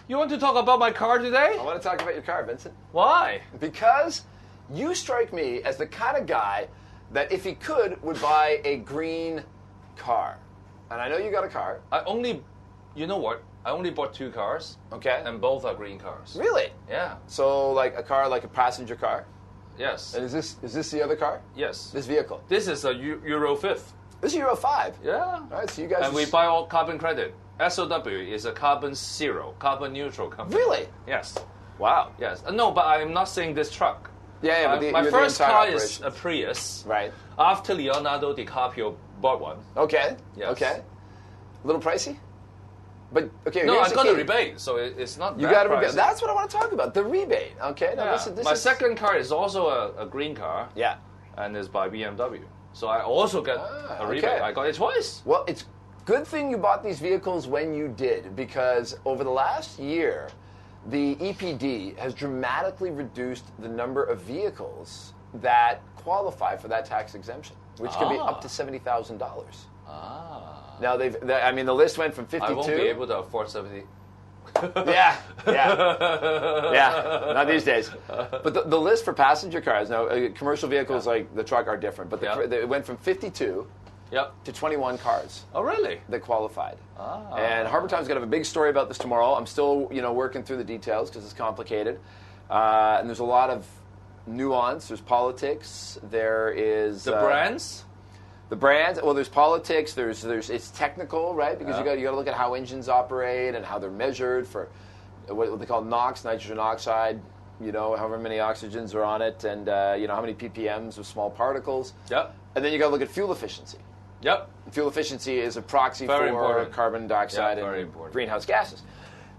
You want to talk about my car today? I want to talk about your car, Vincent. Why? Because you strike me as the kind of guy that if he could would buy a green car. And I know you got a car. You know what? I only bought 2 cars. Okay. And both are green cars. Really? Yeah. So like a car, like a passenger car? Yes. And is this the other car? Yes. This vehicle? This is a Euro 5th. This is Euro 5? Yeah. All right, so you guys... And we buy all carbon credit. SOW is a carbon zero, carbon neutral company. Really? Yes. Wow. Yes. No, but I'm not saying this truck. Yeah, but my first car is operation. a Prius. Right. After Leonardo DiCaprio bought one. Okay. Yes. Okay. A little pricey? But, okay, no, here's I got the a key. rebate, so it's not You that got a rebate. pricey. That's what I want to talk about, the rebate. Okay, now Yeah. listen, My second car is also a green car. Yeah. And is by BMW. So I also get a rebate. okay. I got it twice. Well, it's good thing you bought these vehicles when you did, because over the last year, the EPD has dramatically reduced the number of vehicles that qualify for that tax exemption, which can be up to $70,000. Now the list went from 52. I won't be able to afford 70. yeah. Not these days. But the list for passenger cars now, commercial vehicles like the truck are different. But it went from 52 to 21 cars. Oh, really? That qualified. And Harbour Times is going to have a big story about this tomorrow. I'm still working through the details because it's complicated, and there's a lot of nuance. There's politics. There is the brands. The brands. Well, there's politics. There's it's technical, right? Because you got to look at how engines operate and how they're measured for what they call NOx, nitrogen oxide. However many oxygens are on it, and how many ppms of small particles. Yep. And then you got to look at fuel efficiency. Yep. Fuel efficiency is a proxy Very for important. carbon dioxide very and important. greenhouse gases.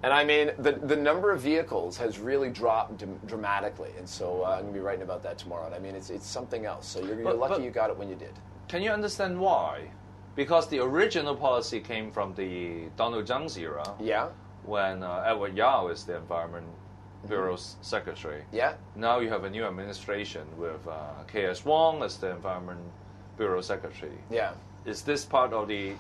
And I mean, the number of vehicles has really dropped dramatically, and so I'm going to be writing about that tomorrow. And I mean, it's something else. So you're lucky you got it when you did. Can you understand why? Because the original policy came from the Donald Zhang's era. Yeah. When Edward Yao is the Environment Bureau's secretary. Yeah. Now you have a new administration with K.S. Wong as the Environment Bureau secretary. Yeah. Is this part of the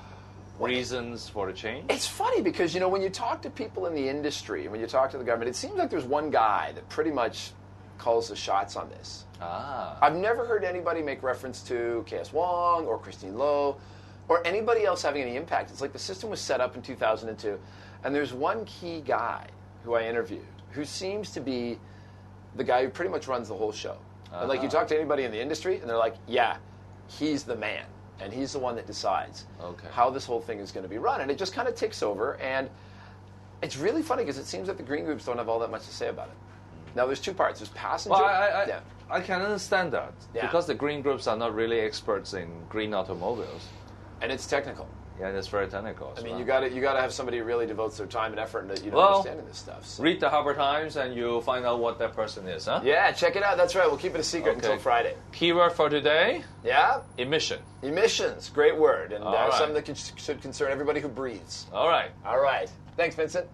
reasons for the change? It's funny because, when you talk to people in the industry, when you talk to the government, it seems like there's one guy that pretty much calls the shots on this. I've never heard anybody make reference to K.S. Wong or Christine Lowe or anybody else having any impact. It's like the system was set up in 2002, and there's one key guy who I interviewed who seems to be the guy who pretty much runs the whole show. And like you talk to anybody in the industry, and they're like, yeah, he's the man. And he's the one that decides how this whole thing is going to be run. And it just kind of takes over. And it's really funny because it seems that the green groups don't have all that much to say about it. Now, there's 2 parts. There's passenger. Well, I can understand that. Because the green groups are not really experts in green automobiles. And it's technical. Yeah, and it's very technical. I mean, you got to have somebody who really devotes their time and effort into understanding this stuff. So. Read the Harbour Times and you'll find out what that person is, huh? Yeah, check it out. That's right. We'll keep it a secret until Friday. Keyword for today? Yeah? Emission. Emissions. Great word. And right. something that should concern everybody who breathes. All right. All right. Thanks, Vincent.